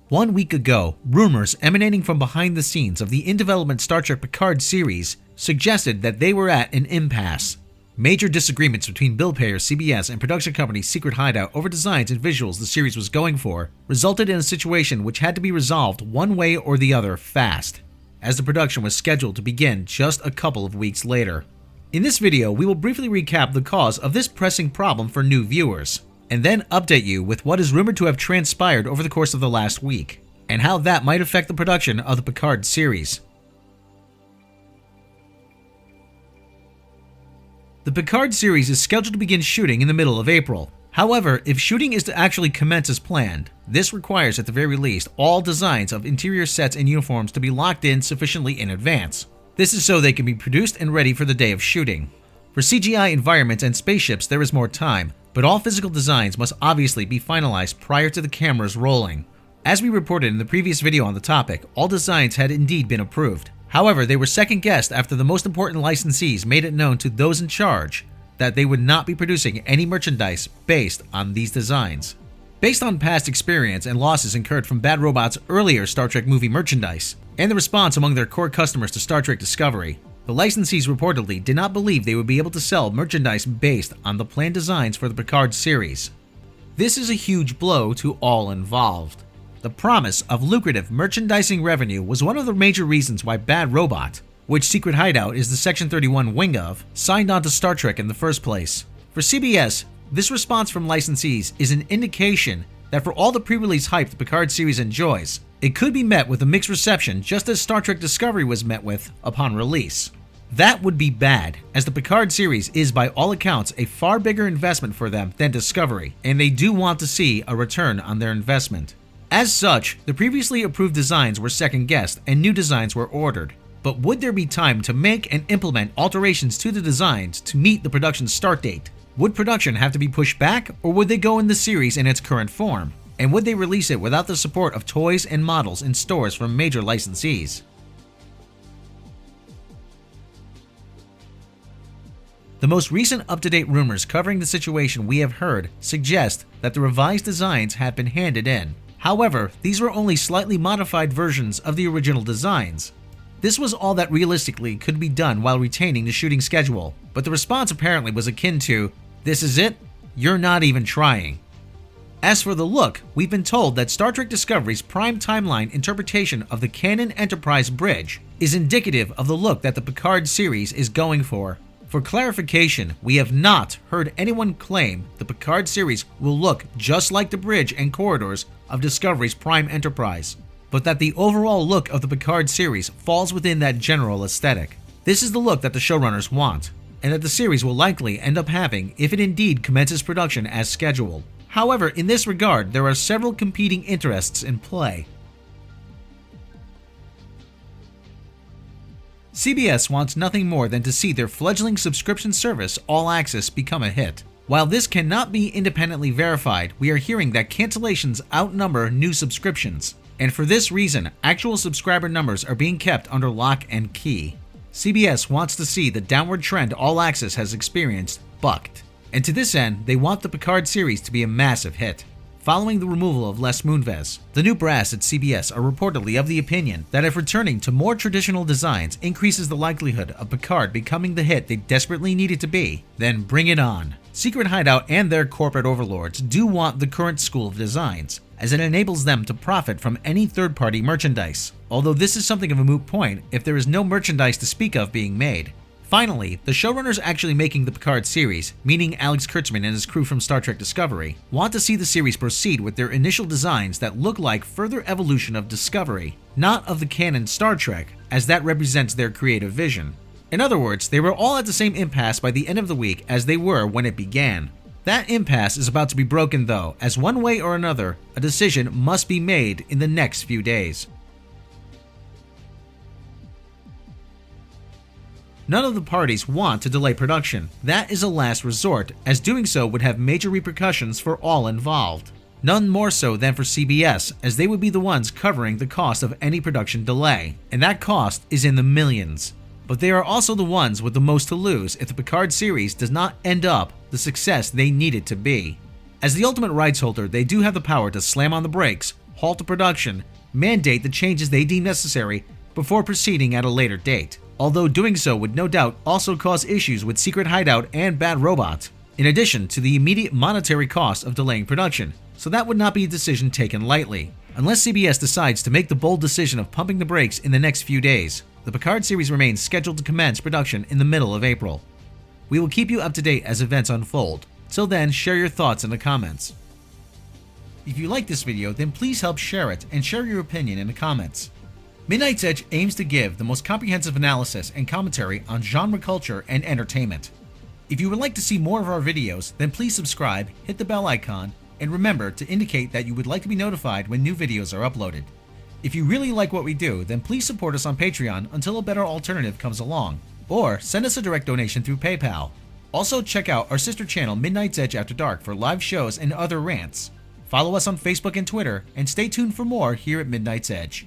1 week ago, rumors emanating from behind the scenes of the in-development Star Trek Picard series suggested that they were at an impasse. Major disagreements between billpayer CBS and production company Secret Hideout over designs and visuals the series was going for resulted in a situation which had to be resolved one way or the other fast, as the production was scheduled to begin just a couple of weeks later. In this video, we will briefly recap the cause of this pressing problem for new viewers, and then update you with what is rumored to have transpired over the course of the last week, and how that might affect the production of the Picard series. The Picard series is scheduled to begin shooting in the middle of April. However, if shooting is to actually commence as planned, this requires at the very least all designs of interior sets and uniforms to be locked in sufficiently in advance. This is so they can be produced and ready for the day of shooting. For CGI environments and spaceships there is more time, but all physical designs must obviously be finalized prior to the cameras rolling. As we reported in the previous video on the topic, all designs had indeed been approved. However, they were second-guessed after the most important licensees made it known to those in charge that they would not be producing any merchandise based on these designs. Based on past experience and losses incurred from Bad Robot's earlier Star Trek movie merchandise, and the response among their core customers to Star Trek Discovery, the licensees reportedly did not believe they would be able to sell merchandise based on the planned designs for the Picard series. This is a huge blow to all involved. The promise of lucrative merchandising revenue was one of the major reasons why Bad Robot, which Secret Hideout is the Section 31 wing of, signed on to Star Trek in the first place. For CBS, this response from licensees is an indication that for all the pre-release hype the Picard series enjoys, it could be met with a mixed reception just as Star Trek Discovery was met with upon release. That would be bad, as the Picard series is by all accounts a far bigger investment for them than Discovery, and they do want to see a return on their investment. As such, the previously approved designs were second-guessed and new designs were ordered. But would there be time to make and implement alterations to the designs to meet the production start date? Would production have to be pushed back, or would they go in the series in its current form? And would they release it without the support of toys and models in stores from major licensees? The most recent up-to-date rumors covering the situation we have heard suggest that the revised designs have been handed in. However, these were only slightly modified versions of the original designs. This was all that realistically could be done while retaining the shooting schedule, but the response apparently was akin to, "This is it? You're not even trying." As for the look, we've been told that Star Trek Discovery's prime timeline interpretation of the Canon Enterprise bridge is indicative of the look that the Picard series is going for. For clarification, we have not heard anyone claim the Picard series will look just like the bridge and corridors of Discovery's prime Enterprise, but that the overall look of the Picard series falls within that general aesthetic. This is the look that the showrunners want, and that the series will likely end up having if it indeed commences production as scheduled. However, in this regard, there are several competing interests in play. CBS wants nothing more than to see their fledgling subscription service, All Access, become a hit. While this cannot be independently verified, we are hearing that cancellations outnumber new subscriptions, and for this reason, actual subscriber numbers are being kept under lock and key. CBS wants to see the downward trend All Access has experienced bucked, and to this end, they want the Picard series to be a massive hit. Following the removal of Les Moonves, the new brass at CBS are reportedly of the opinion that if returning to more traditional designs increases the likelihood of Picard becoming the hit they desperately need it to be, then bring it on. Secret Hideout and their corporate overlords do want the current school of designs, as it enables them to profit from any third-party merchandise, although this is something of a moot point if there is no merchandise to speak of being made. Finally, the showrunners actually making the Picard series, meaning Alex Kurtzman and his crew from Star Trek Discovery, want to see the series proceed with their initial designs that look like further evolution of Discovery, not of the canon Star Trek, as that represents their creative vision. In other words, they were all at the same impasse by the end of the week as they were when it began. That impasse is about to be broken though, as one way or another, a decision must be made in the next few days. None of the parties want to delay production. That is a last resort, as doing so would have major repercussions for all involved. None more so than for CBS, as they would be the ones covering the cost of any production delay, and that cost is in the millions. But they are also the ones with the most to lose if the Picard series does not end up the success they need it to be. As the ultimate rights holder, they do have the power to slam on the brakes halt the production, mandate the changes they deem necessary before proceeding at a later date. Although doing so would no doubt also cause issues with Secret Hideout and Bad Robot, in addition to the immediate monetary cost of delaying production, so that would not be a decision taken lightly. Unless CBS decides to make the bold decision of pumping the brakes in the next few days, the Picard series remains scheduled to commence production in the middle of April. We will keep you up to date as events unfold. Till then, share your thoughts in the comments. If you like this video, then please help share it and share your opinion in the comments. Midnight's Edge aims to give the most comprehensive analysis and commentary on genre culture and entertainment. If you would like to see more of our videos, then please subscribe, hit the bell icon, and remember to indicate that you would like to be notified when new videos are uploaded. If you really like what we do, then please support us on Patreon until a better alternative comes along, or send us a direct donation through PayPal. Also check out our sister channel Midnight's Edge After Dark for live shows and other rants. Follow us on Facebook and Twitter, and stay tuned for more here at Midnight's Edge.